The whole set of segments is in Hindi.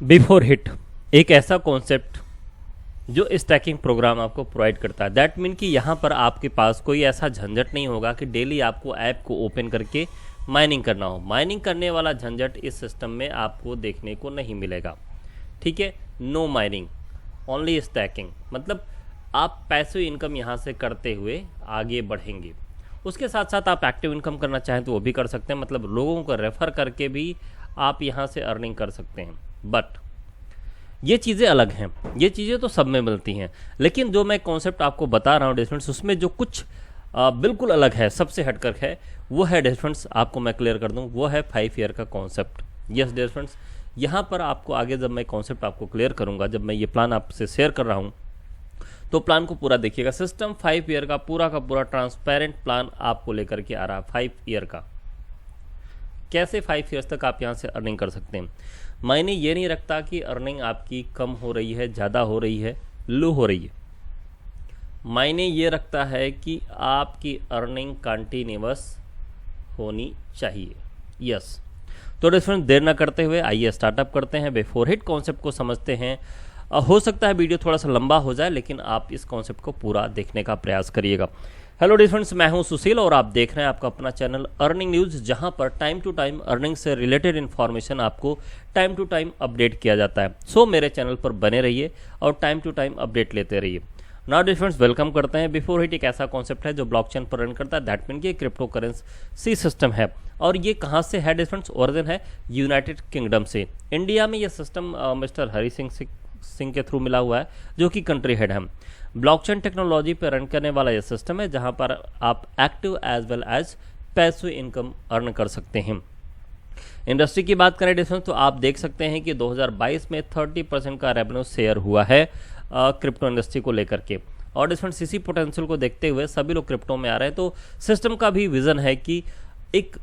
बिफोर हिट एक ऐसा कॉन्सेप्ट जो स्टैकिंग प्रोग्राम आपको प्रोवाइड करता है। दैट मीन कि यहाँ पर आपके पास कोई ऐसा झंझट नहीं होगा कि डेली आपको ऐप को ओपन करके माइनिंग करना हो। माइनिंग करने वाला झंझट इस सिस्टम में आपको देखने को नहीं मिलेगा। ठीक है, नो माइनिंग, ओनली स्टैकिंग। मतलब आप पैसिव इनकम यहाँ से करते हुए आगे बढ़ेंगे। उसके साथ साथ आप एक्टिव इनकम करना चाहें तो वो भी कर सकते हैं, मतलब लोगों को रेफ़र करके भी आप यहाँ से अर्निंग कर सकते हैं। बट ये चीज़ें अलग हैं, ये चीज़ें तो सब में मिलती हैं, लेकिन जो मैं कॉन्सेप्ट आपको बता रहा हूँ डिफरेंस, उसमें जो कुछ बिल्कुल अलग है, सबसे हटकर है, वो है डिफरेंस। आपको मैं क्लियर कर दूँ, वो है 5 ईयर का कॉन्सेप्ट। यस डिफरेंस, यहाँ पर आपको आगे जब मैं कॉन्सेप्ट आपको क्लियर करूँगा, जब मैं ये प्लान आपसे शेयर कर रहा हूँ, तो प्लान को पूरा देखिएगा। सिस्टम 5 ईयर का पूरा ट्रांसपेरेंट प्लान आपको लेकर के आ रहा है। 5 ईयर का कैसे 5 ईयर्स तक आप यहाँ से अर्निंग कर सकते हैं। मायने ये नहीं रखता कि अर्निंग आपकी कम हो रही है, ज़्यादा हो रही है, लो हो रही है। मायने ये रखता है कि आपकी अर्निंग कंटिन्यूअस होनी चाहिए। यस, तो डिफरेंस देर ना करते हुए आइए स्टार्टअप करते हैं, बिफोर हिट कॉन्सेप्ट को समझते हैं। हो सकता है वीडियो थोड़ा सा लंबा हो जाए, लेकिन आप इस कॉन्सेप्ट को पूरा देखने का प्रयास करिएगा। हेलो डिफरेंट्स, मैं हूं सुशील और आप देख रहे हैं आपका अपना चैनल अर्निंग न्यूज़, जहां पर टाइम टू टाइम अर्निंग से रिलेटेड इन्फॉर्मेशन आपको टाइम टू टाइम अपडेट किया जाता है। सो मेरे चैनल पर बने रहिए और टाइम टू टाइम अपडेट लेते रहिए। नाउ डिफरेंट्स, वेलकम करते हैं। बिफोर हिट एक ऐसा कॉन्सेप्ट है जो ब्लॉकचेन पर रन करता है। दैट मीन कि क्रिप्टो करेंसी सिस्टम है। और ये कहाँ से है डिफरेंट्स? ओरिजिन है यूनाइटेड किंगडम से। इंडिया में ये सिस्टम मिस्टर हरी सिंह के थ्रू मिला हुआ है, जो कि कंट्री हेड है। ब्लॉकचेन टेक्नोलॉजी पर रन करने वाला यह सिस्टम है, जहां पर आप active as well as passive income earn कर सकते हैं। इंडस्ट्री की बात करें डिफरेंस, तो आप देख सकते हैं कि 2022 में 30% का रेवेन्यू शेयर हुआ है क्रिप्टो इंडस्ट्री को लेकर के। और डिफरेंस इसी पोटेंशियल को देखते हुए सभी लोग क्रिप्टो में आ रहे हैं। तो सिस्टम का भी विजन है कि एक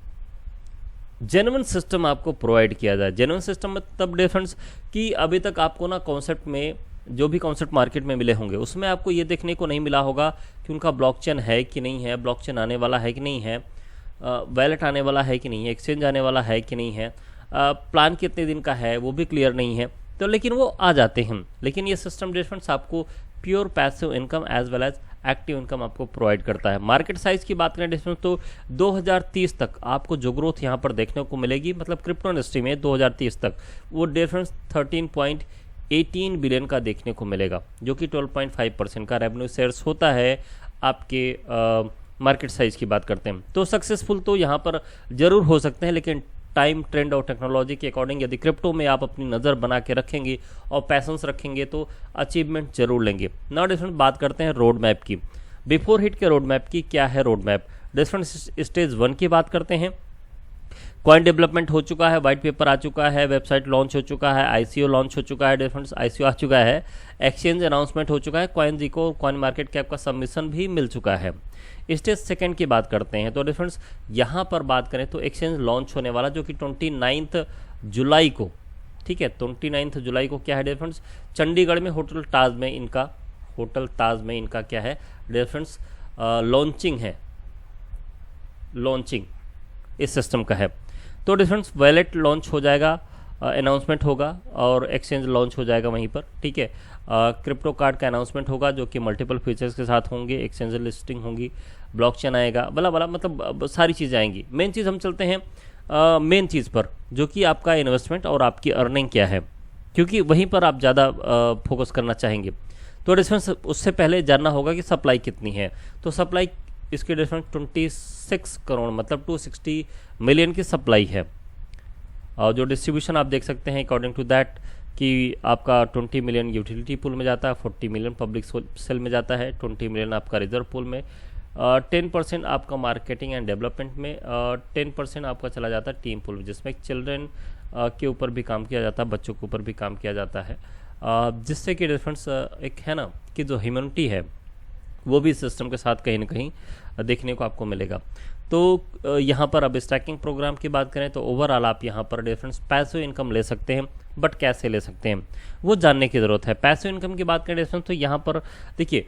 जेन्युइन सिस्टम आपको प्रोवाइड किया जाए। जेन्युइन सिस्टम मतलब डिफरेंस कि अभी तक आपको ना कॉन्सेप्ट में, जो भी कॉन्सेप्ट मार्केट में मिले होंगे, उसमें आपको ये देखने को नहीं मिला होगा कि उनका ब्लॉकचेन है कि नहीं है, ब्लॉकचेन आने वाला है कि नहीं है, वैलेट आने वाला है कि नहीं है, एक्सचेंज आने वाला है कि नहीं है, प्लान कितने दिन का है वो भी क्लियर नहीं है। तो लेकिन वो आ जाते हैं। लेकिन ये सिस्टम डिफरेंस आपको pure passive income as well as active income आपको प्रोवाइड करता है। मार्केट साइज की बात करें डिफरेंस, तो 2030 तक आपको जो ग्रोथ यहाँ पर देखने को मिलेगी, मतलब क्रिप्टो इंडस्ट्री में 2030 तक वो डिफरेंस 13.18 बिलियन का देखने को मिलेगा, जो कि 12.5% का रेवेन्यू शेयर्स होता है आपके मार्केट साइज की बात करते हैं। तो सक्सेसफुल तो यहाँ पर जरूर हो सकते हैं, लेकिन टाइम, ट्रेंड और टेक्नोलॉजी के अकॉर्डिंग यदि क्रिप्टो में आप अपनी नज़र बना के रखेंगे और पैशंस रखेंगे तो अचीवमेंट जरूर लेंगे। नाउ डिफरेंट बात करते हैं रोड मैप की। बिफोर हिट के रोड मैप की क्या है रोड मैप? डिफरेंट स्टेज 1 की बात करते हैं। कॉइन डेवलपमेंट हो चुका है, वाइट पेपर आ चुका है, वेबसाइट लॉन्च हो चुका है, आईसीओ लॉन्च हो चुका है, डिफरेंट आईसीओ आ चुका है, एक्सचेंज अनाउंसमेंट हो चुका है, कॉइन जी को कॉइन मार्केट कैप का सबमिशन भी मिल चुका है। स्टेज 2 की बात करते हैं, तो डिफरेंस यहाँ पर बात करें तो एक्सचेंज लॉन्च होने वाला, जो कि 29 जुलाई को, ठीक है, 29 जुलाई को क्या है डिफरेंस, चंडीगढ़ में होटल ताज में इनका क्या है डिफरेंस, लॉन्चिंग है, लॉन्चिंग इस सिस्टम का है। तो डिफरेंस वैलेट लॉन्च हो जाएगा, अनाउंसमेंट होगा और एक्सचेंज लॉन्च हो जाएगा वहीं पर, ठीक है। क्रिप्टो कार्ड का अनाउंसमेंट होगा, जो कि मल्टीपल फीचर्स के साथ होंगे, एक्सचेंज लिस्टिंग होंगी, ब्लॉकचेन आएगा, बला बला, मतलब सारी चीज़ें आएंगी। मेन चीज़ हम चलते हैं मेन चीज़ पर, जो कि आपका इन्वेस्टमेंट और आपकी अर्निंग क्या है, क्योंकि वहीं पर आप ज़्यादा फोकस करना चाहेंगे। तो डिफरेंस उससे पहले जानना होगा कि सप्लाई कितनी है। तो सप्लाई इसकी डिफरेंस 26 करोड़, मतलब 260 मिलियन की सप्लाई है। और जो डिस्ट्रीब्यूशन आप देख सकते हैं अकॉर्डिंग टू दैट, कि आपका 20 मिलियन यूटिलिटी पूल में जाता है, 40 मिलियन पब्लिक सेल में जाता है, 20 मिलियन आपका रिजर्व पूल में, 10% आपका मार्केटिंग एंड डेवलपमेंट में, 10% आपका चला जाता है टीम पूल में, जिसमें चिल्ड्रन के ऊपर भी काम किया जाता है, बच्चों के ऊपर भी काम किया जाता है, जिससे कि डिफरेंस एक है ना कि जो ह्यूमैनिटी है वो भी सिस्टम के साथ कहीं ना कहीं देखने को आपको मिलेगा। तो यहाँ पर अब स्टैकिंग प्रोग्राम की बात करें तो ओवरऑल आप यहाँ पर डिफरेंस पैसिव इनकम ले सकते हैं, बट कैसे ले सकते हैं वो जानने की ज़रूरत है। पैसिव इनकम की बात करें डिफरेंस, तो यहाँ पर देखिए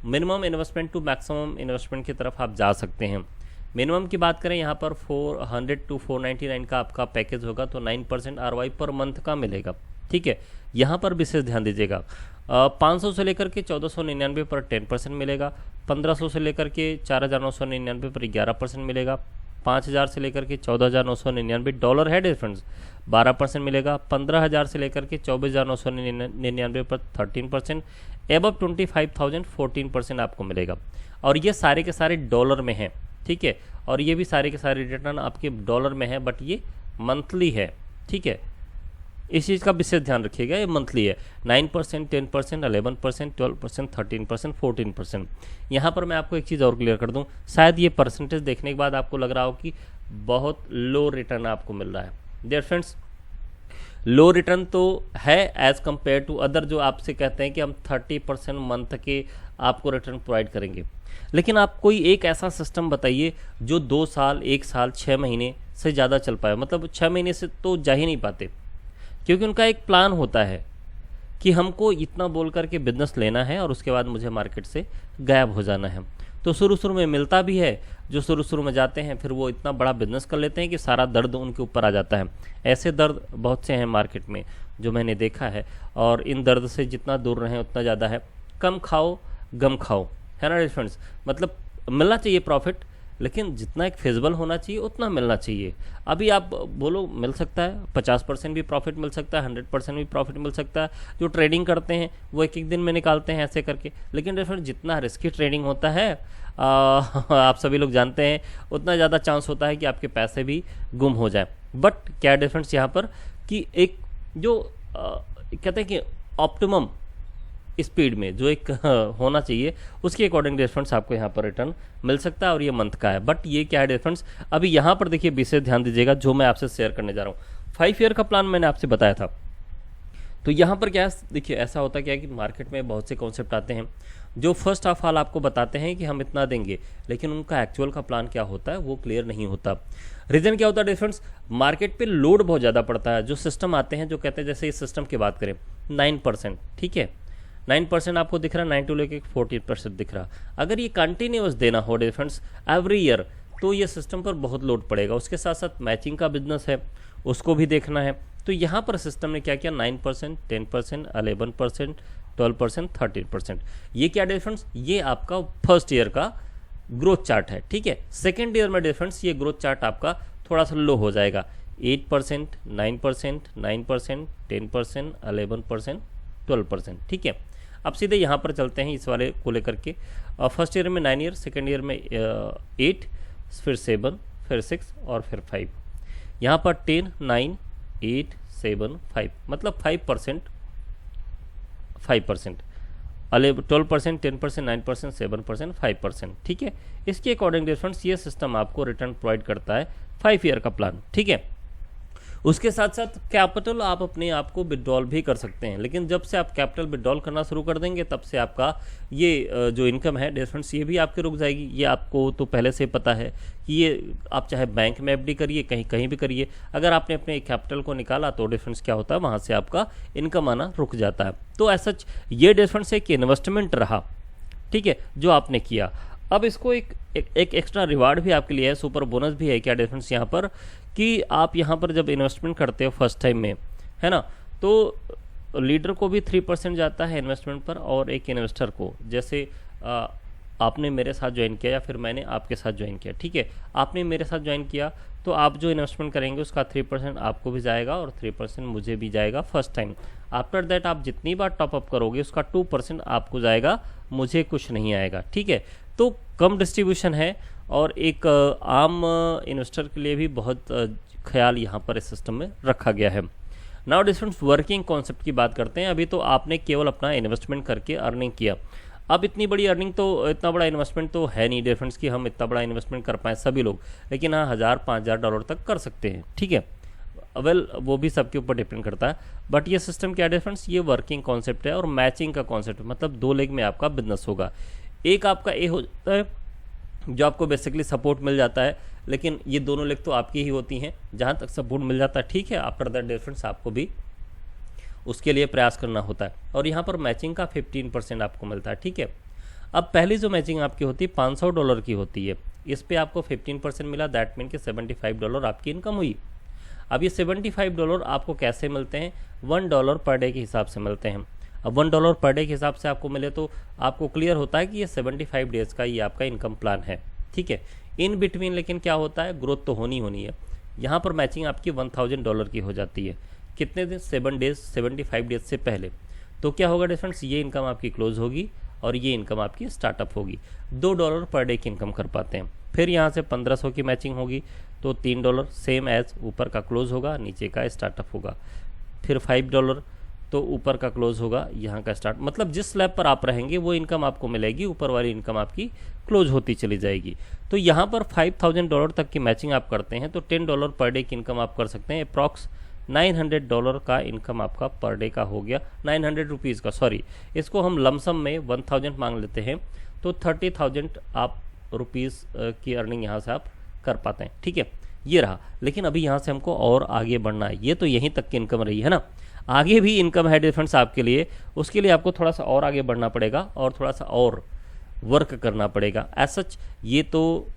minimum investment to maximum investment की तरफ आप जा सकते हैं। मिनिमम की बात करें यहाँ पर 400 टू 499 का आपका पैकेज होगा तो 9% ROI पर मंथ का मिलेगा। ठीक है, यहाँ पर विशेष ध्यान दीजिएगा। 500 से लेकर के 1499 पर 10% मिलेगा, 1500 से लेकर के 4999 पर 11% मिलेगा, 5000 से लेकर के 14999 डॉलर है डिफरेंस 12% मिलेगा, 15000 से लेकर के 24999 पर 13%, एबव 25,000 14% आपको मिलेगा। और ये सारे के सारे डॉलर में हैं। ठीक है, और ये भी सारे के सारे रिटर्न आपके डॉलर में है, बट ये मंथली है। ठीक है, इस चीज़ का विशेष ध्यान रखिएगा, ये मंथली है। 9%, 10%, 11%, 12%, 13%, 14%। यहाँ पर मैं आपको एक चीज़ और क्लियर कर दूँ, शायद ये परसेंटेज देखने के बाद आपको लग रहा हो कि बहुत लो रिटर्न आपको मिल रहा है। डियर फ्रेंड्स, लो रिटर्न तो है एज़ कम्पेयर टू अदर जो आपसे कहते हैं कि हम 30% मंथ के आपको रिटर्न प्रोवाइड करेंगे। लेकिन आप कोई एक ऐसा सिस्टम बताइए जो 2 साल, 1 साल, 6 महीने से ज़्यादा चल पाए। मतलब 6 महीने से तो जा ही नहीं पाते, क्योंकि उनका एक प्लान होता है कि हमको इतना बोल करके बिजनेस लेना है और उसके बाद मुझे मार्केट से गायब हो जाना है। तो शुरू में मिलता भी है, जो शुरू में जाते हैं फिर वो इतना बड़ा बिजनेस कर लेते हैं कि सारा दर्द उनके ऊपर आ जाता है। ऐसे दर्द बहुत से हैं मार्केट में जो मैंने देखा है, और इन दर्द से जितना दूर रहें उतना ज़्यादा है। कम खाओ गम खाओ, है ना फ्रेंड्स। मतलब मिलना चाहिए प्रॉफिट, लेकिन जितना एक फिजिबल होना चाहिए उतना मिलना चाहिए। अभी आप बोलो मिल सकता है 50% भी प्रॉफिट मिल सकता है, 100% भी प्रॉफिट मिल सकता है। जो ट्रेडिंग करते हैं वो एक एक दिन में निकालते हैं ऐसे करके। लेकिन डिफरेंट जितना रिस्की ट्रेडिंग होता है आप सभी लोग जानते हैं, उतना ज़्यादा चांस होता है कि आपके पैसे भी गुम हो जाए। बट क्या डिफरेंस यहाँ पर कि एक जो कहते हैं कि ऑप्टिमम स्पीड में जो एक होना चाहिए उसके अकॉर्डिंग डिफरेंस आपको यहाँ पर रिटर्न मिल सकता है, और ये मंथ का है। बट ये क्या है डिफरेंस, अभी यहाँ पर देखिए विशेष ध्यान दीजिएगा जो मैं आपसे शेयर करने जा रहा हूँ। 5 ईयर का प्लान मैंने आपसे बताया था। तो यहाँ पर क्या है, देखिए ऐसा होता क्या है कि मार्केट में बहुत से कॉन्सेप्ट आते हैं जो फर्स्ट ऑफ ऑल आपको बताते हैं कि हम इतना देंगे, लेकिन उनका एक्चुअल का प्लान क्या होता है वो क्लियर नहीं होता। रीज़न क्या होता है डिफरेंस, मार्केट पे लोड बहुत ज़्यादा पड़ता है। जो सिस्टम आते हैं जो कहते हैं, जैसे इस सिस्टम की बात करें 9%, ठीक है 9% आपको दिख रहा है, 9 टू लेके 14% दिख रहा। अगर ये कंटिन्यूस देना हो डिफरेंस एवरी ईयर तो ये सिस्टम पर बहुत लोड पड़ेगा। उसके साथ साथ मैचिंग का बिजनेस है, उसको भी देखना है। तो यहाँ पर सिस्टम ने क्या किया, 9%, 10%, 11%, 12%, 13%। ये क्या डिफरेंस, ये आपका फर्स्ट ईयर का ग्रोथ चार्ट है। ठीक है, सेकेंड ईयर में डिफरेंस ये ग्रोथ चार्ट आपका थोड़ा सा लो हो जाएगा, 8%, 9%, 9%, 10%, 11%, 12%। ठीक है, अब सीधे यहाँ पर चलते हैं इस वाले को लेकर के। फर्स्ट ईयर में 9 ईयर, सेकेंड ईयर में 8, फिर 7, फिर 6 और फिर 5। यहाँ पर 10, 9, 8, 7, 5 मतलब 5%, 5%, 12%, 10%, 9%, 7%, 5%। ठीक है, इसके अकॉर्डिंग डिफरेंस ये सिस्टम आपको रिटर्न प्रोवाइड करता है 5 ईयर का प्लान। ठीक है, उसके साथ साथ कैपिटल आप अपने आप को विड्रॉल भी कर सकते हैं। लेकिन जब से आप कैपिटल विड्रॉल करना शुरू कर देंगे तब से आपका ये जो इनकम है डिफरेंस ये भी आपके रुक जाएगी। ये आपको तो पहले से पता है कि ये आप चाहे बैंक में एफडी करिए, कहीं कहीं भी करिए, अगर आपने अपने कैपिटल को निकाला तो डिफरेंस क्या होता है, वहाँ से आपका इनकम आना रुक जाता है। तो ऐसा ये डिफरेंस एक इन्वेस्टमेंट रहा, ठीक है, जो आपने किया। अब इसको एक एक्स्ट्रा रिवार्ड भी आपके लिए है, सुपर बोनस भी है। क्या डिफरेंस यहाँ पर कि आप यहाँ पर जब इन्वेस्टमेंट करते हो फर्स्ट टाइम में, है ना, तो लीडर को भी 3% जाता है इन्वेस्टमेंट पर, और एक इन्वेस्टर को, जैसे आपने मेरे साथ ज्वाइन किया या फिर मैंने आपके साथ ज्वाइन किया। ठीक है, आपने मेरे साथ ज्वाइन किया तो आप जो इन्वेस्टमेंट करेंगे उसका 3% आपको भी जाएगा और 3% मुझे भी जाएगा फर्स्ट टाइम। आफ्टर दैट आप जितनी बार टॉपअप करोगे उसका 2% आपको जाएगा, मुझे कुछ नहीं आएगा। ठीक है, तो कम डिस्ट्रीब्यूशन है, और एक आम इन्वेस्टर के लिए भी बहुत ख्याल यहाँ पर इस सिस्टम में रखा गया है। नाउ डिफरेंट वर्किंग कॉन्सेप्ट की बात करते हैं। अभी तो आपने केवल अपना इन्वेस्टमेंट करके अर्निंग किया। अब इतनी बड़ी अर्निंग तो, इतना बड़ा इन्वेस्टमेंट तो है नहीं डिफरेंस कि हम इतना बड़ा इन्वेस्टमेंट कर पाएँ सभी लोग, लेकिन हाँ 1000-5000 डॉलर तक कर सकते हैं। ठीक है, वेल वो भी सबके ऊपर डिपेंड करता है। बट ये सिस्टम क्या डिफरेंस, ये वर्किंग कॉन्सेप्ट है और मैचिंग का कॉन्सेप्ट, मतलब 2 लेग में आपका बिजनेस होगा। एक आपका ए हो जाता है जो आपको बेसिकली सपोर्ट मिल जाता है, लेकिन ये दोनों लेग तो आपकी ही होती हैं। जहाँ तक सपोर्ट मिल जाता है ठीक है, आफ्टर दैट डिफरेंस आपको भी उसके लिए प्रयास करना होता है। और यहाँ पर मैचिंग का 15% आपको मिलता है। ठीक है, अब पहली जो मैचिंग आपकी होती है $500 की होती है। इस पे आपको 15% मिला, दैट मीन कि $75 आपकी इनकम हुई। अब ये $75 आपको कैसे मिलते हैं? $1 पर डे के हिसाब से मिलते हैं। अब $1 पर डे के हिसाब से आपको मिले तो आपको क्लियर होता है कि ये 75 डेज का ये आपका इनकम प्लान है, ठीक है। इन बिटवीन लेकिन क्या होता है, ग्रोथ तो होनी है। यहाँ पर मैचिंग आपकी $1000 की हो जाती है। कितने दिन? 7 डेज, 75 डेज से पहले। तो क्या होगा डिफरेंस, ये इनकम आपकी क्लोज होगी और ये इनकम आपकी स्टार्टअप होगी। $2 पर डे की इनकम कर पाते हैं। फिर यहाँ से 1500 की मैचिंग होगी तो $3 सेम एज ऊपर का क्लोज होगा, नीचे का स्टार्टअप होगा। फिर $5 तो ऊपर का क्लोज होगा, यहाँ का स्टार्ट, मतलब जिस स्लैब पर आप रहेंगे वो इनकम आपको मिलेगी, ऊपर वाली इनकम आपकी क्लोज होती चली जाएगी। तो यहाँ पर $5000 तक की मैचिंग आप करते हैं तो $10 पर डे की इनकम आप कर सकते हैं। अप्रॉक्स $900 का इनकम आपका पर डे का हो गया, 900 रुपीज़ का, सॉरी, इसको हम लमसम में 1000 मांग लेते हैं तो 30,000 आप रुपीज़ की अर्निंग यहाँ से आप कर पाते हैं, ठीक है। ये रहा, लेकिन अभी यहाँ से हमको और आगे बढ़ना है। ये तो यहीं तक की इनकम रही है ना, आगे भी इनकम है डिफरेंस आपके लिए, उसके लिए आपको थोड़ा सा और आगे बढ़ना पड़ेगा और थोड़ा सा और वर्क करना पड़ेगा। एज सच ये तो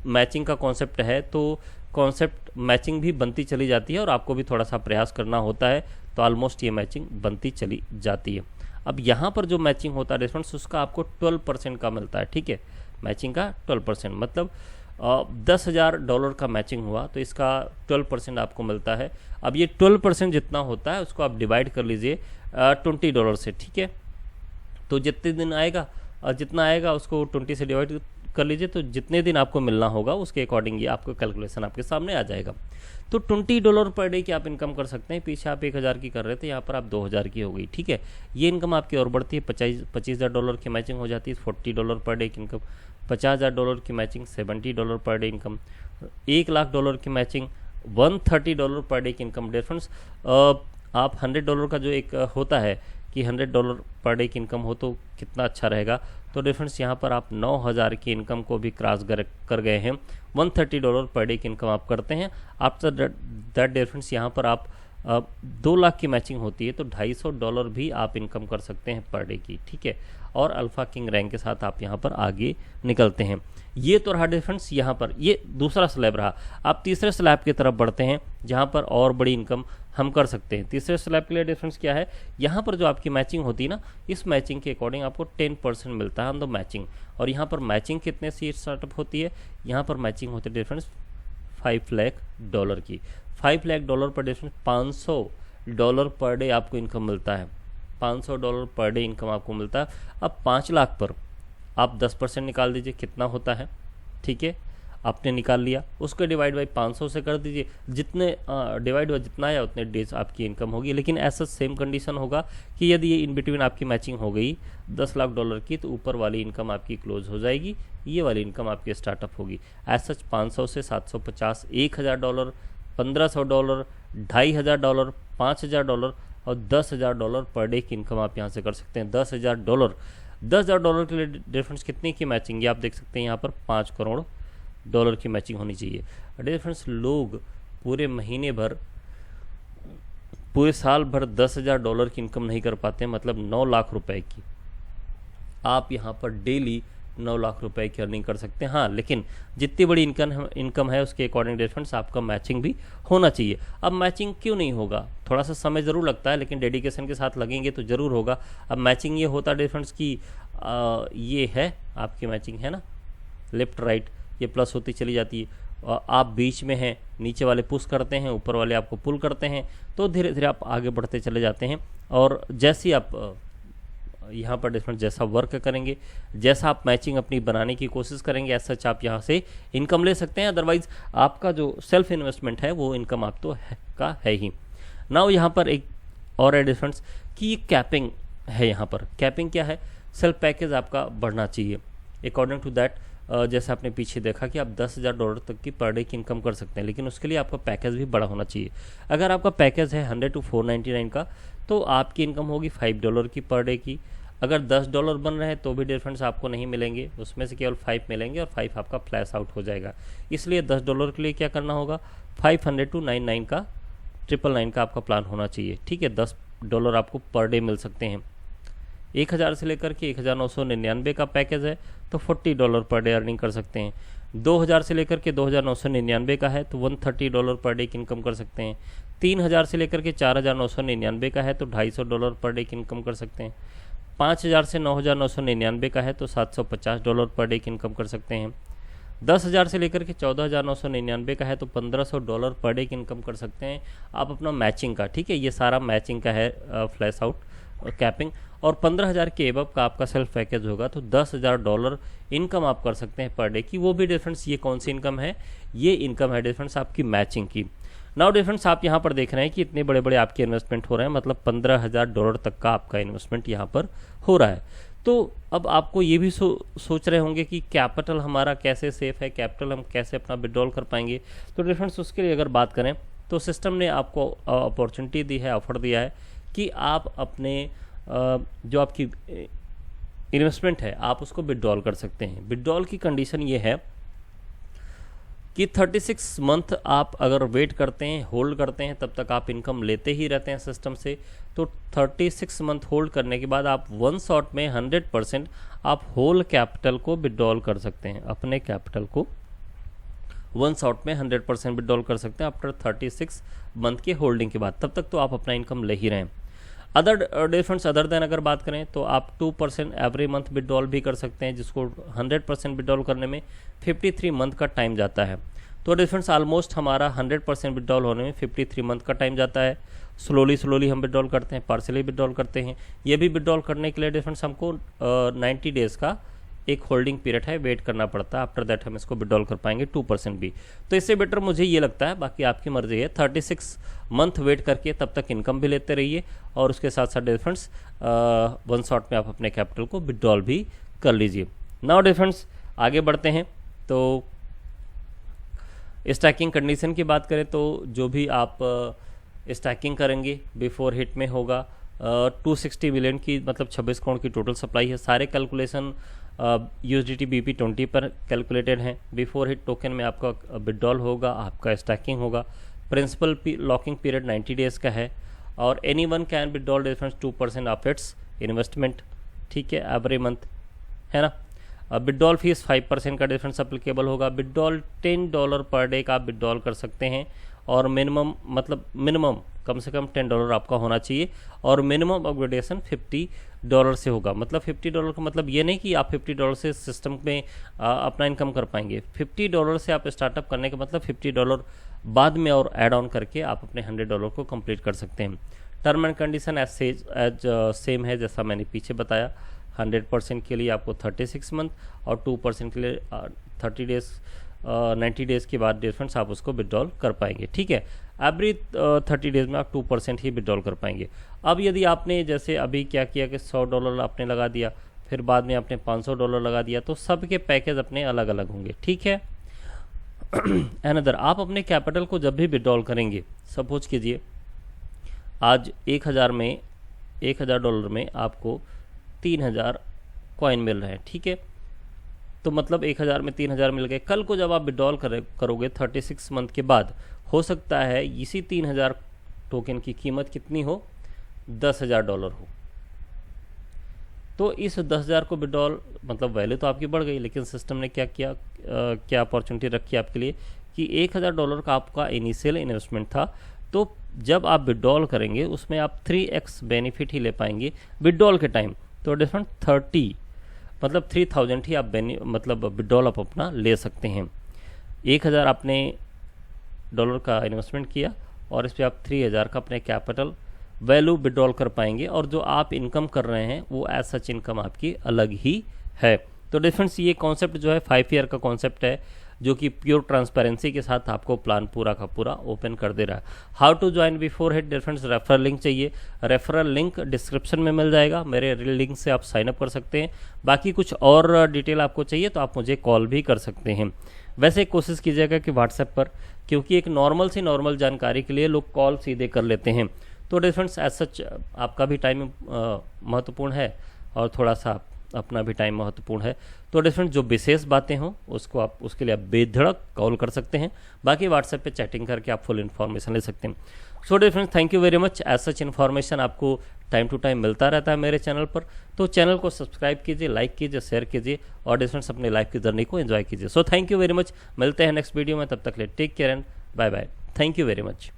मैचिंग का कॉन्सेप्ट है, तो कॉन्सेप्ट मैचिंग भी बनती चली जाती है और आपको भी थोड़ा सा प्रयास करना होता है, तो ऑलमोस्ट ये मैचिंग बनती चली जाती है। अब यहाँ पर जो मैचिंग होता है डिफरेंस, उसका आपको 12% का मिलता है, ठीक है। मैचिंग का 12%, मतलब $10,000 का मैचिंग हुआ तो इसका 12% आपको मिलता है। अब ये 12% जितना होता है उसको आप डिवाइड कर लीजिए $20 से, ठीक है। तो जितने दिन आएगा, जितना आएगा उसको 20 से डिवाइड कर लीजिए, तो जितने दिन आपको मिलना होगा उसके अकॉर्डिंग ये आपको कैलकुलेशन आपके सामने आ जाएगा। तो $20 पर डे की आप इनकम कर सकते हैं। पीछे आप 1000 की कर रहे थे, यहाँ पर आप 2000 की हो गई, ठीक है। ये इनकम आपकी और बढ़ती है, $25,000 की मैचिंग हो जाती है, $40 पर डे की इनकम, $50,000 की मैचिंग, $70 पर डे इनकम, $1,00,000 की मैचिंग, $130 पर डे की इनकम। डिफरेंस आप $100 का जो एक होता है कि $100 पर डे की इनकम हो तो कितना अच्छा रहेगा, तो डिफरेंस यहाँ पर आप 9000 की इनकम को भी क्रॉस कर गए हैं। $130 पर डे की इनकम आप करते हैं। आफ्टर दैट डिफरेंस यहाँ पर आप 2 लाख की मैचिंग होती है तो $250 भी आप इनकम कर सकते हैं पर डे की, ठीक है। और अल्फा किंग रैंक के साथ आप यहाँ पर आगे निकलते हैं। ये तो रहा डिफरेंस यहाँ पर, ये दूसरा स्लैब रहा। आप तीसरे स्लैब की तरफ बढ़ते हैं जहाँ पर और बड़ी इनकम हम कर सकते हैं। तीसरे स्लैब के लिए डिफरेंस क्या है, यहाँ पर जो आपकी मैचिंग होती है ना, इस मैचिंग के अकॉर्डिंग आपको 10% मिलता है ऑन द मैचिंग। और यहाँ पर मैचिंग कितने से स्टार्टअप होती है, यहाँ पर मैचिंग होती है डिफरेंस $5,00,000 की। $5,00,000 पर डिफरेंस $500 पर डे आपको इनकम मिलता है। $500 पर डे इनकम आपको मिलता है। अब 5 लाख पर आप 10% निकाल दीजिए, कितना होता है, ठीक है। आपने निकाल लिया, उसको डिवाइड बाई 500 से कर दीजिए, जितने डिवाइड बाई जितना आया उतने डेज आपकी इनकम होगी। लेकिन ऐसा सेम कंडीशन होगा कि यदि ये इन बिटवीन आपकी मैचिंग हो गई $10,00,000 की, तो ऊपर वाली इनकम आपकी क्लोज हो जाएगी, ये वाली इनकम आपकी स्टार्टअप होगी। एज सच 500 से 750, $1,000, $1,500, $2,500, $5,000 और $10,000 पर डे की इनकम आप यहाँ से कर सकते हैं। $10,000 के लिए डिफरेंस कितनी की मैचिंग, ये आप देख सकते हैं यहाँ पर $5 करोड़ की मैचिंग होनी चाहिए। डिफरेंस लोग पूरे महीने भर, पूरे साल भर $10,000 की इनकम नहीं कर पाते, मतलब 9 लाख रुपए की। आप यहाँ पर डेली 9 लाख रुपए की अर्निंग कर सकते हैं। हाँ, लेकिन जितनी बड़ी इनकम है उसके अकॉर्डिंग डिफरेंस आपका मैचिंग भी होना चाहिए। अब मैचिंग क्यों नहीं होगा, थोड़ा सा समय ज़रूर लगता है, लेकिन डेडिकेशन के साथ लगेंगे तो ज़रूर होगा। अब मैचिंग ये होता है डिफरेंस की ये है आपकी मैचिंग है ना, लेफ्ट राइट ये प्लस होती चली जाती है। आप बीच में हैं, नीचे वाले पुश करते हैं, ऊपर वाले आपको पुल करते हैं, तो धीरे धीरे आप आगे बढ़ते चले जाते हैं। और जैसे ही आप यहाँ पर डिफरेंट जैसा वर्क करेंगे, जैसा आप मैचिंग अपनी बनाने की कोशिश करेंगे, ऐसा सच आप यहाँ से इनकम ले सकते हैं। अदरवाइज आपका जो सेल्फ इन्वेस्टमेंट है वो इनकम आप तो का है ही। नाउ यहाँ पर एक और है डिफरेंस कि ये कैपिंग है। यहाँ पर कैपिंग क्या है, सेल्फ पैकेज आपका बढ़ना चाहिए। अकॉर्डिंग टू दैट जैसे आपने पीछे देखा कि आप $10,000 तक की पर डे की इनकम कर सकते हैं, लेकिन उसके लिए आपका पैकेज भी बड़ा होना चाहिए। अगर आपका पैकेज है 100 to 499 का, तो आपकी इनकम होगी $5 की पर डे की। अगर $10 बन रहे हैं तो भी डिफरेंस आपको नहीं मिलेंगे, उसमें से केवल 5 मिलेंगे और 5 आपका फ्लैश आउट हो जाएगा। इसलिए $10 के लिए क्या करना होगा, 500 to 99 का 999 का आपका प्लान होना चाहिए, ठीक है। $10 आपको पर डे मिल सकते हैं। 1000 से लेकर के 1999 का पैकेज है तो $40 पर डे अर्निंग कर सकते हैं। $2,000 से लेकर के $2,999 का है तो $130 पर डे की इनकम कर सकते हैं। 3,000 से लेकर के 4,999 का है तो $250 पर डे की इनकम कर सकते हैं। 5,000 से 9,999 का है तो $750 पर डे की इनकम कर सकते हैं। 10,000 से लेकर के 14,999 का है तो $1,500 पर डे की इनकम कर सकते हैं आप अपना मैचिंग का। ठीक है, ये सारा मैचिंग का है फ्लैश आउट और कैपिंग। और 15,000 के एबव का आपका सेल्फ पैकेज होगा तो $10,000 इनकम आप कर सकते हैं पर डे की। वो भी डिफरेंस, ये कौन सी इनकम है, ये इनकम है डिफरेंस आपकी मैचिंग की। नाउ डिफरेंस आप यहाँ पर देख रहे हैं कि इतने बड़े बड़े आपके इन्वेस्टमेंट हो रहे हैं, मतलब $15,000 तक का आपका इन्वेस्टमेंट यहाँ पर हो रहा है। तो अब आपको ये भी सोच रहे होंगे कि कैपिटल हमारा कैसे सेफ है, कैपिटल हम कैसे अपना विड्रॉल कर पाएंगे। तो डिफरेंस उसके लिए अगर बात करें तो सिस्टम ने आपको अपॉर्चुनिटी दी है, ऑफर दिया है कि आप अपने जो आपकी इन्वेस्टमेंट है आप उसको विड्रॉल कर सकते हैं। विड्रॉल की कंडीशन ये है कि 36 मंथ आप अगर वेट करते हैं, होल्ड करते हैं, तब तक आप इनकम लेते ही रहते हैं सिस्टम से। तो 36 मंथ होल्ड करने के बाद आप वन शॉट में 100% आप होल कैपिटल को विड्रॉल कर सकते हैं। अपने कैपिटल को वन शॉट में 100% विड्रॉल कर सकते हैं आफ्टर 36 मंथ के होल्डिंग के बाद। तब तक तो आप अपना इनकम ले ही रहे हैं। अदर डिफरेंस अदर देन अगर बात करें तो आप 2% एवरी मंथ विड्रॉल भी कर सकते हैं, जिसको 100% विड्रॉल करने में 53 मंथ का टाइम जाता है। तो डिफरेंस ऑलमोस्ट हमारा 100% विड्रॉल होने में 53 मंथ का टाइम जाता है। स्लोली हम विड्रॉल करते हैं, पार्सली विड्रॉल करते हैं। ये भी विड्रॉल करने के लिए डिफरेंस हमको 90 डेज़ का एक होल्डिंग पीरियड है, वेट करना पड़ता है। आफ्टर दैट हम इसको विड्रॉल कर पाएंगे 2% भी। तो इससे बेटर मुझे ये लगता है, बाकी आपकी मर्जी है, 36 मंथ वेट करके तब तक इनकम भी लेते रहिए और उसके साथ साथ डिफरेंस वन शॉट में आप अपने कैपिटल को विड्रॉल भी कर लीजिए। नाउ डिफरेंस आगे बढ़ते हैं तो स्टैकिंग कंडीशन की बात करें तो जो भी आप स्टैकिंग करेंगे बिफोर हिट में होगा 260 मिलियन की, मतलब 26 करोड़ की टोटल सप्लाई है। सारे कैलकुलेशन USDT BP20 पर कैलकुलेटेड हैं। बिफोर हिट टोकन में आपका विड्रॉल होगा, आपका स्टैकिंग होगा। प्रिंसिपल लॉकिंग पीरियड 90 डेज़ का है और any one can withdrawal difference 2% of its investment. ठीक है, एवरी मंथ है ना। विड्रॉल फीस 5% का डिफरेंस अप्लीकेबल होगा। विड्रॉल $10 पर डे का आप विड्रॉल कर सकते हैं और मिनिमम कम से कम $10 आपका होना चाहिए और मिनिमम अपग्रेडेशन $50 से होगा। मतलब $50 का मतलब ये नहीं कि आप $50 से सिस्टम में अपना इनकम कर पाएंगे। $50 से आप स्टार्टअप करने का मतलब $50 बाद में और ऐड ऑन करके आप अपने $100 को कंप्लीट कर सकते हैं। Term and condition as same है जैसा मैंने पीछे बताया। 100% के लिए आपको 36 मंथ और 2% के लिए 30 डेज़ 90 डेज़ के बाद डिफरेंस आप उसको विड्रॉल कर पाएंगे। ठीक है, एवरी 30 डेज़ में आप 2% ही विड्रॉल कर पाएंगे। अब यदि आपने जैसे अभी क्या किया कि $100 आपने लगा दिया, फिर बाद में आपने $500 लगा दिया, तो सबके पैकेज अपने अलग अलग होंगे। ठीक है। अनदर, आप अपने कैपिटल को जब भी विड्रॉल करेंगे, सपोज कीजिए आज $1,000 में आपको 3,000 कॉइन मिल रहे हैं। ठीक है, तो मतलब 1,000 में 3,000 मिल गए। कल को जब आप विड्रॉल करोगे 36 मंथ के बाद, हो सकता है इसी 3,000 टोकन की कीमत कितनी हो, $10,000 हो। तो इस 10,000 को विड्रॉल मतलब वैल्यू तो आपकी बढ़ गई, लेकिन सिस्टम ने क्या किया, क्या अपॉर्चुनिटी रखी आपके लिए कि $1,000 का आपका इनिशियल इन्वेस्टमेंट था। तो जब आप विड्रॉल करेंगे उसमें आप 3x बेनिफिट ही ले पाएंगे विड्रॉल के टाइम। तो डिफरेंट 3,000 ही आप मतलब विड्रॉल आप अपना ले सकते हैं। 1,000 आपने डॉलर का इन्वेस्टमेंट किया और इस पर आप 3,000 का अपने कैपिटल वैल्यू विड्रॉल कर पाएंगे और जो आप इनकम कर रहे हैं वो एज सच इनकम आपकी अलग ही है। तो डिफरेंस ये कॉन्सेप्ट जो है 5 ईयर का कॉन्सेप्ट है जो कि प्योर ट्रांसपेरेंसी के साथ आपको प्लान पूरा का पूरा ओपन कर दे रहा है। How to join before hit difference, referral link चाहिए, रेफरल लिंक डिस्क्रिप्शन में मिल जाएगा। मेरे लिंक से आप साइन अप कर सकते हैं। बाकी कुछ और डिटेल आपको चाहिए तो आप मुझे कॉल भी कर सकते हैं। वैसे कोशिश कीजिएगा कि व्हाट्सएप पर, क्योंकि एक नॉर्मल से नॉर्मल जानकारी के लिए लोग कॉल सीधे कर लेते हैं। तो डिफरेंस एज सच आपका भी टाइम महत्वपूर्ण है और थोड़ा सा अपना भी टाइम महत्वपूर्ण है। तो डिफरेंट जो विशेष बातें हों उसको आप उसके लिए आप बेधड़क कॉल कर सकते हैं, बाकी व्हाट्सएप पे चैटिंग करके आप फुल इन्फॉर्मेशन ले सकते हैं। So dear friends, thank you very much. As such information आपको टाइम टू टाइम मिलता रहता है मेरे चैनल पर, तो चैनल को सब्सक्राइब कीजिए, लाइक कीजिए, शेयर कीजिए और डियर फ्रेंड्स अपने लाइफ की जर्नी को एंजॉय कीजिए। So thank you very much, मिलते हैं नेक्स्ट वीडियो में, तब तक ले take care and bye bye. Thank you very much.